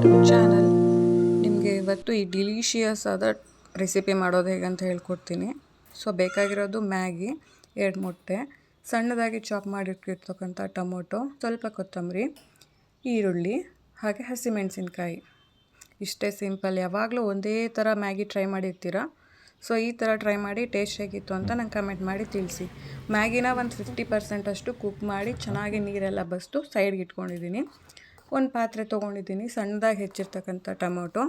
To channel. ನಿಮಗೆ ಇವತ್ತು ಈ ಡಿಲಿಷಿಯಸ್ ಆದ ರೆಸಿಪಿ ಮಾಡೋದು ಹೇಗಂತ ಹೇಳ್ಕೊಡ್ತೀನಿ. ಸೊ ಬೇಕಾಗಿರೋದು ಮ್ಯಾಗಿ, 2 ಮೊಟ್ಟೆ, ಸಣ್ಣದಾಗಿ ಚಾಪ್ ಮಾಡಿಟ್ಟಿರ್ತಕ್ಕಂಥ ಟೊಮೊಟೊ, ಸ್ವಲ್ಪ ಕೊತ್ತಂಬರಿ, ಈರುಳ್ಳಿ ಹಾಗೆ ಹಸಿಮೆಣಸಿನ್ಕಾಯಿ. ಇಷ್ಟೇ ಸಿಂಪಲ್. ಯಾವಾಗಲೂ ಒಂದೇ ಥರ ಮ್ಯಾಗಿ ಟ್ರೈ ಮಾಡಿರ್ತೀರ. ಸೊ ಈ ಥರ ಟ್ರೈ ಮಾಡಿ ಟೇಸ್ಟ್ ಹೇಗಿತ್ತು ಅಂತ ನಂಗೆ ಕಮೆಂಟ್ ಮಾಡಿ ತಿಳಿಸಿ. ಮ್ಯಾಗಿನ ಒಂದು 50% ಅಷ್ಟು ಕುಕ್ ಮಾಡಿ ಚೆನ್ನಾಗಿ ನೀರೆಲ್ಲ ಬಸ್ದು ಸೈಡ್ಗೆ ಇಟ್ಕೊಂಡಿದ್ದೀನಿ. ಒಂದು ಪಾತ್ರೆ ತೊಗೊಂಡಿದ್ದೀನಿ. ಸಣ್ಣದಾಗಿ ಹೆಚ್ಚಿರ್ತಕ್ಕಂಥ ಟೊಮೊಟೊ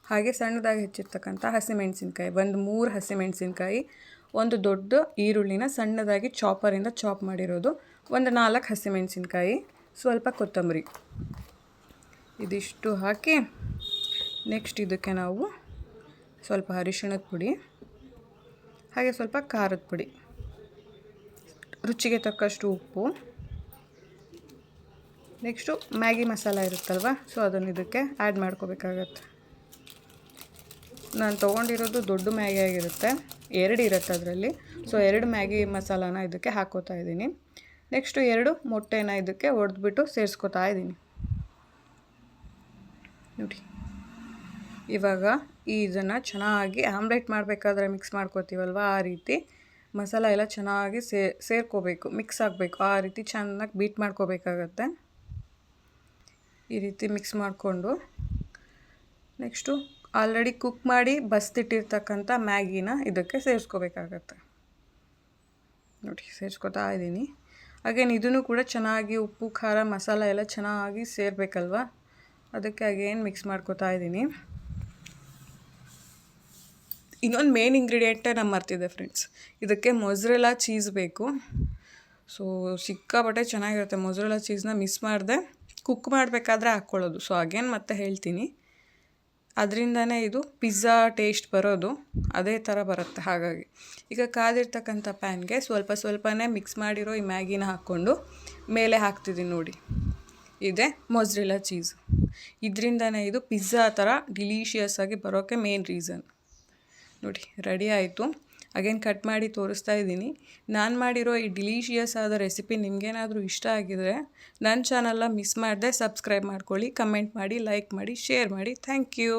ಹಾಗೆ ಸಣ್ಣದಾಗಿ ಹೆಚ್ಚಿರ್ತಕ್ಕಂಥ ಹಸಿಮೆಣಸಿನ್ಕಾಯಿ, ಒಂದು 3 ಹಸಿಮೆಣಸಿನ್ಕಾಯಿ, ಒಂದು ದೊಡ್ಡ ಈರುಳ್ಳಿನ ಸಣ್ಣದಾಗಿ ಚಾಪರಿಂದ ಚಾಪ್ ಮಾಡಿರೋದು, ಒಂದು 4 ಹಸಿಮೆಣಸಿನ್ಕಾಯಿ, ಸ್ವಲ್ಪ ಕೊತ್ತಂಬರಿ, ಇದಿಷ್ಟು ಹಾಕಿ ನೆಕ್ಸ್ಟ್ ಇದಕ್ಕೆ ನಾವು ಸ್ವಲ್ಪ ಅರಿಶಿಣದ ಪುಡಿ ಹಾಗೆ ಸ್ವಲ್ಪ ಖಾರದ ಪುಡಿ, ರುಚಿಗೆ ತಕ್ಕಷ್ಟು ಉಪ್ಪು, ನೆಕ್ಸ್ಟು ಮ್ಯಾಗಿ ಮಸಾಲ ಇರುತ್ತಲ್ವ, ಸೊ ಅದನ್ನು ಇದಕ್ಕೆ ಆ್ಯಡ್ ಮಾಡ್ಕೋಬೇಕಾಗತ್ತೆ. ನಾನು ತೊಗೊಂಡಿರೋದು ದೊಡ್ಡ ಮ್ಯಾಗಿ ಆಗಿರುತ್ತೆ, 2 ಇರುತ್ತೆ ಅದರಲ್ಲಿ. ಸೊ 2 ಮ್ಯಾಗಿ ಮಸಾಲಾನ ಇದಕ್ಕೆ ಹಾಕ್ಕೋತಾ ಇದ್ದೀನಿ. ನೆಕ್ಸ್ಟು 2 ಮೊಟ್ಟೆನ ಇದಕ್ಕೆ ಒಡೆದ್ಬಿಟ್ಟು ಸೇರಿಸ್ಕೊತಾ ಇದ್ದೀನಿ. ನೋಡಿ, ಇವಾಗ ಇದನ್ನು ಚೆನ್ನಾಗಿ ಆಮ್ಲೆಟ್ ಮಾಡಬೇಕಾದ್ರೆ ಮಿಕ್ಸ್ ಮಾಡ್ಕೋತೀವಲ್ವ, ಆ ರೀತಿ ಮಸಾಲ ಎಲ್ಲ ಚೆನ್ನಾಗಿ ಸೇರ್ಕೋಬೇಕು, ಮಿಕ್ಸ್ ಆಗಬೇಕು. ಆ ರೀತಿ ಚೆನ್ನಾಗಿ ಬೀಟ್ ಮಾಡ್ಕೋಬೇಕಾಗತ್ತೆ. ಈ ರೀತಿ ಮಿಕ್ಸ್ ಮಾಡಿಕೊಂಡು ನೆಕ್ಸ್ಟು ಆಲ್ರೆಡಿ ಕುಕ್ ಮಾಡಿ ಬಸ್ತಿಟ್ಟಿರ್ತಕ್ಕಂಥ ಮ್ಯಾಗಿನ ಇದಕ್ಕೆ ಸೇರಿಸ್ಕೋಬೇಕಾಗತ್ತೆ. ನೋಡಿ, ಸೇರಿಸ್ಕೊತಾ ಇದ್ದೀನಿ. ಅಗೇನ್ ಇದನ್ನು ಕೂಡ ಚೆನ್ನಾಗಿ ಉಪ್ಪು ಖಾರ ಮಸಾಲ ಎಲ್ಲ ಚೆನ್ನಾಗಿ ಸೇರಬೇಕಲ್ವ, ಅದಕ್ಕೆ ಅಗೇನ್ ಮಿಕ್ಸ್ ಮಾಡ್ಕೋತಾ ಇದ್ದೀನಿ. ಇನ್ನೊಂದು ಮೇನ್ ಇಂಗ್ರೀಡಿಯೆಂಟೇ ನಾನು ಮರ್ತಿದ್ದೆ ಫ್ರೆಂಡ್ಸ್, ಇದಕ್ಕೆ ಮೊಜ್ರೆಲಾ ಚೀಸ್ ಬೇಕು. ಸೊ ಸಿಕ್ಕಾಪಟ್ಟೆ ಚೆನ್ನಾಗಿರುತ್ತೆ. ಮೊಜ್ರೆಲಾ ಚೀಸ್ನ ಮಿಸ್ ಮಾಡಿದೆ, ಕುಕ್ ಮಾಡಬೇಕಾದ್ರೆ ಹಾಕ್ಕೊಳ್ಳೋದು. ಸೊ ಅಗೇನ್ ಮತ್ತೆ ಹೇಳ್ತೀನಿ, ಅದರಿಂದನೇ ಇದು ಪಿಜ್ಜಾ ಟೇಸ್ಟ್ ಬರೋದು, ಅದೇ ಥರ ಬರುತ್ತೆ. ಹಾಗಾಗಿ ಈಗ ಕಾದಿರ್ತಕ್ಕಂಥ ಪ್ಯಾನ್ಗೆ ಸ್ವಲ್ಪನೇ ಮಿಕ್ಸ್ ಮಾಡಿರೋ ಈ ಮ್ಯಾಗಿನ ಹಾಕ್ಕೊಂಡು ಮೇಲೆ ಹಾಕ್ತಿದ್ದೀನಿ. ನೋಡಿ, ಇದೆ ಮೊಜ್ರೆಲಾ ಚೀಸ್. ಇದರಿಂದನೇ ಇದು ಪಿಜ್ಜಾ ಥರ ಡಿಲಿಷಿಯಸ್ ಆಗಿ ಬರೋಕ್ಕೆ ಮೇನ್ ರೀಸನ್. ನೋಡಿ, ರೆಡಿ ಆಯಿತು. ಅಗೇನ್ ಕಟ್ ಮಾಡಿ ತೋರಿಸ್ತಾ ಇದ್ದೀನಿ. ನಾನು ಮಾಡಿರೋ ಈ ಡಿಲಿಷಿಯಸ್ ಆದ ರೆಸಿಪಿ ನಿಮಗೇನಾದರೂ ಇಷ್ಟ ಆಗಿದರೆ ನನ್ನ ಚಾನಲ್ನ ಮಿಸ್ ಮಾಡದೆ ಸಬ್ಸ್ಕ್ರೈಬ್ ಮಾಡ್ಕೊಳ್ಳಿ, ಕಮೆಂಟ್ ಮಾಡಿ, ಲೈಕ್ ಮಾಡಿ, ಶೇರ್ ಮಾಡಿ. Thank you.